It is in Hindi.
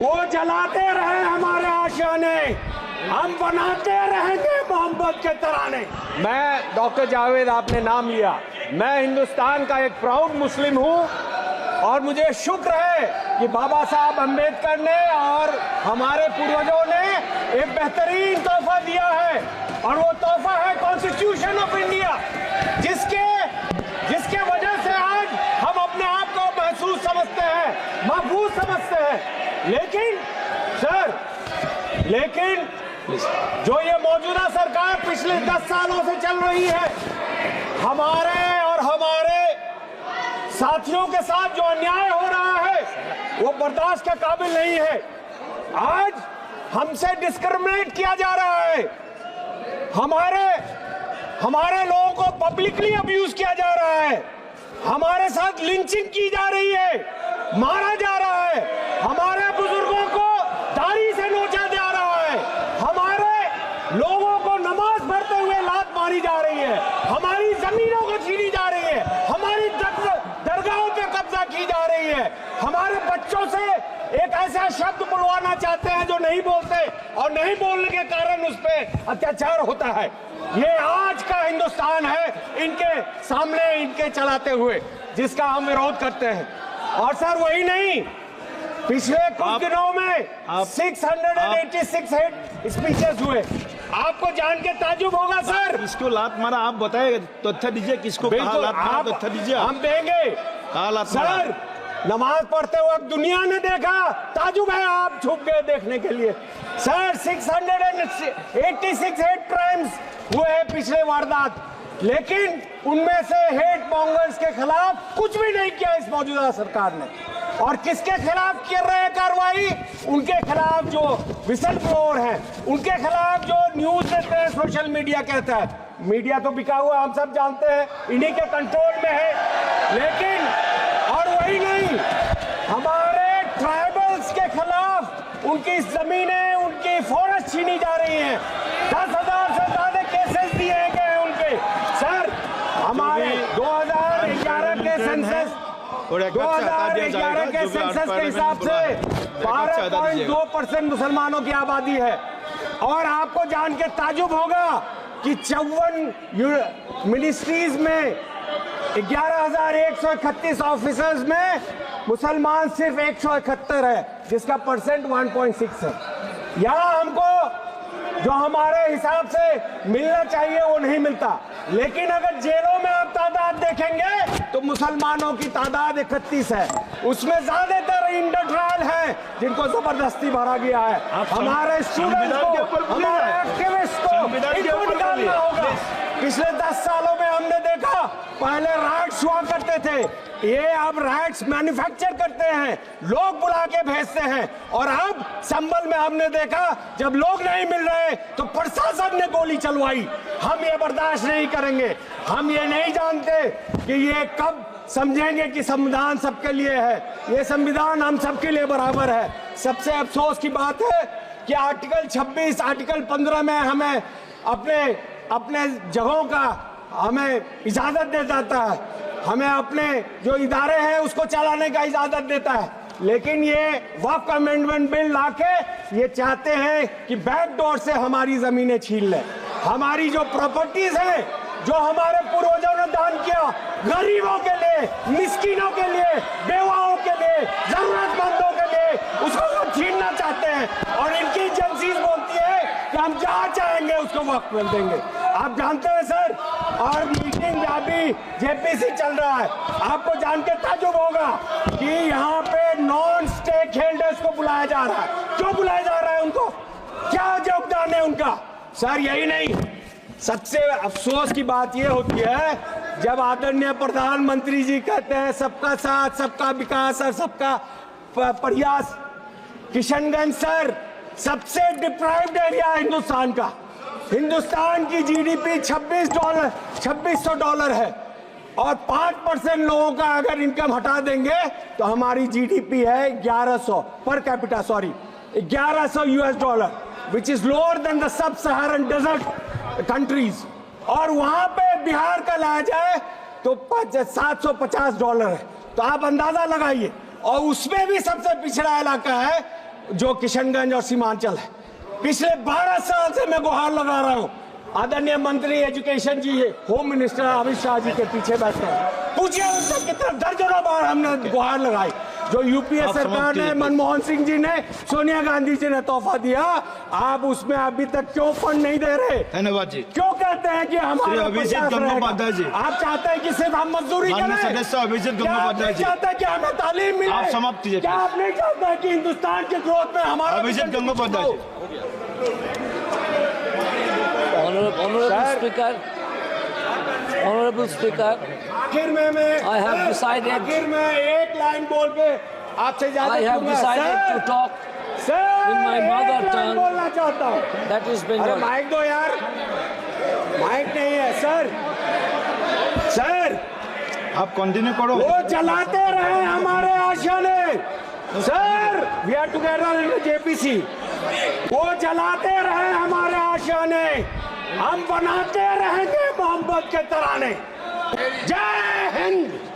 वो जलाते रहे हमारे आशियाने, हम बनाते रहेंगे मोहब्बत के तराने। मैं डॉक्टर जावेद, आपने नाम लिया, मैं हिंदुस्तान का एक प्राउड मुस्लिम हूँ और मुझे शुक्र है कि बाबा साहब अम्बेडकर ने और हमारे पूर्वजों ने एक बेहतरीन तोहफा दिया है और वो तोहफा है कॉन्स्टिट्यूशन ऑफ इंडिया, जिसके वजह से आज हम अपने आप को महसूस समझते हैं, महफूज समझते हैं। लेकिन जो ये मौजूदा सरकार पिछले 10 सालों से चल रही है, हमारे साथियों के साथ जो अन्याय हो रहा है वो बर्दाश्त के काबिल नहीं है। आज हमसे डिस्क्रिमिनेट किया जा रहा है, हमारे लोगों को पब्लिकली अब्यूज किया जा रहा है, हमारे साथ लिंचिंग की जा रही है, मारा जा रहा है, हमारे बुजुर्गों को दाढ़ी से नोचा जा रहा है, हमारे लोगों को नमाज पढ़ते हुए लात मारी जा रही है, हमारी जमीनों को छीनी जा रही है, हमारी दरगाहों पे कब्जा की जा रही है, हमारे बच्चों से एक ऐसा शब्द बुलवाना चाहते हैं जो नहीं बोलते और नहीं बोलने के कारण उस पर अत्याचार होता है। ये आज का हिंदुस्तान है इनके सामने, इनके चलाते हुए, जिसका हम विरोध करते हैं। और सर वही नहीं, पिछले कुछ दिनों में 686 हेट स्पीचेस हुए। आपको जान के ताजुब होगा सर। किसको लात मारा आप बताइए, तथ्य दीजिए, किसको कहा लात मारा, तथ्य दीजिए। हम देंगे सर। नमाज पढ़ते वक्त दुनिया ने देखा, ताजुब है, आप छुप गए देखने के लिए। सर 686 हेट क्राइम्स हुए हैं पिछले वारदात, लेकिन उनमें से हेट मॉन्गर्स के खिलाफ कुछ भी नहीं किया इस मौजूदा सरकार ने। और किसके खिलाफ कर रहे हैं कार्रवाई? उनके खिलाफ जो विसल ब्लोअर हैं, उनके खिलाफ जो न्यूज देते हैं, सोशल मीडिया कहता है। मीडिया तो बिका हुआ, हम सब जानते हैं, इन्हीं के कंट्रोल में है। लेकिन और वही नहीं, हमारे ट्राइबल्स के खिलाफ उनकी जमीनें, उनकी फॉरेस्ट छीनी जा रही हैं। 10,000 से ज्यादा केसेस दिए गए उनके। सर हमारे 2011 के सेंसस 2011 के सेंसस के हिसाब से 12.2% मुसलमानों की आबादी है। और आपको जान के ताजुब होगा कि 54 मिनिस्ट्रीज में 11,131 ऑफिसर्स में मुसलमान सिर्फ 171 है, जिसका परसेंट 1.6 है। यहाँ हमको जो हमारे हिसाब से मिलना चाहिए वो नहीं मिलता। लेकिन अगर जेलों में आप तादाद देखेंगे तो मुसलमानों की तादाद 31 है, उसमें ज्यादातर इंडर ट्रायल है जिनको जबरदस्ती भरा गया है। हमारे स्टूडेंट्स को, हमारे एक्टिविस्ट को इनको निकालना होगा। पिछले 10 सालों में हमने देखा, पहले राइट्स हुआ करते थे, ये अब राइट्स मैन्युफैक्चर करते हैं, लोग बुला के भेजते हैं। और अब संभल में हमने देखा, जब लोग नहीं मिल रहे तो प्रशासन ने गोली चलवाई। हम ये बर्दाश्त नहीं करेंगे। हम ये नहीं जानते कि ये कब समझेंगे कि संविधान सबके लिए है। ये संविधान हम सबके लिए बराबर है। सबसे अफसोस की बात है कि आर्टिकल 26, आर्टिकल 15 में हमें अपने जगहों का हमें इजाजत दे देता है, हमें अपने जो इदारे हैं उसको चलाने का इजाजत देता है। लेकिन ये वक्फ अमेंडमेंट बिल लाके ये चाहते हैं कि बैकडोर से हमारी जमीनें छीन लें। हमारी जो प्रॉपर्टीज हैं, जो हमारे पूर्वजों ने दान किया, गरीबों के लिए, मिस्किनों के लिए, बेवाओं के लिए, जरूरतमंदों के लिए, उसको वो छीनना चाहते हैं। और इनकी एजेंसीज बोलती है कि हम जहाँ चाहेंगे उसको वक्त मिल देंगे। आप जानते हैं सर, और मीटिंग अभी जेपीसी चल रहा है, आपको जान के ताजुब होगा कि यहाँ पे नॉन स्टेक होल्डर्स को बुलाया जा रहा है। क्यों बुलाया जा रहा है उनको? क्या योगदान है उनका? सर यही नहीं, सबसे अफसोस की बात यह होती है जब आदरणीय प्रधानमंत्री जी कहते हैं सबका साथ, सबका विकास और सबका प्रयास। किशनगंज सर सबसे डिप्राइव्ड एरिया हिंदुस्तान का। हिंदुस्तान की जीडीपी $2600 है और 5% लोगों का अगर इनकम हटा देंगे तो हमारी जीडीपी है 1100 per capita, sorry $1100, which is lower than the sub Saharan desert countries. और वहां पे बिहार का लाया जाए तो $750 है। तो आप अंदाजा लगाइए, और उसमें भी सबसे पिछड़ा इलाका है जो किशनगंज और सीमांचल है, पिछले 12 साल से मैं गुहार लगा रहा हूं। आदरणीय मंत्री एजुकेशन जी, होम मिनिस्टर अमित शाह जी के पीछे बैठे हैं, पूछिए उनसे कितना दर्जनों बार हमने गुहार लगाई। जो यूपीए सरकार ने, मनमोहन सिंह जी ने, सोनिया गांधी जी ने तोहफा दिया, आप उसमें अभी तक क्यों फंड नहीं दे रहे? धन्यवाद जी। क्यों कहते हैं कि हमारा अभिजीत गंगोपाध्याय जी, आप चाहते हैं कि सिर्फ हम मजदूरी करें? सदस्य अभिजीत गंगोपाध्याय जी, चाहते हैं कि हमें तालीम मिले? आप समाप्त कीजिए। क्या आप नहीं चाहते कि हिंदुस्तान के ग्रोथ में हमारा अभिजीत गंगोपाध्याय जी। Honorable Speaker, आखिर में मैं I have decided- आखिर में एक लाइन बोल के आपसे इजाजत I have लूंगा। decided sir, to talk sir, in my mother एक लाइन tongue. बोलना चाहता हूँ। that is अरे Bengali. माइक दो यार, माइक नहीं है सर। सर, आप कंटिन्यू करो। वो चलाते रहे हमारे आशियाने। Sir, we are together in JPC. वो चलाते रहे हमारे आशियाने, हम बनाते रहेंगे मोहब्बत के तराने। जय हिंद।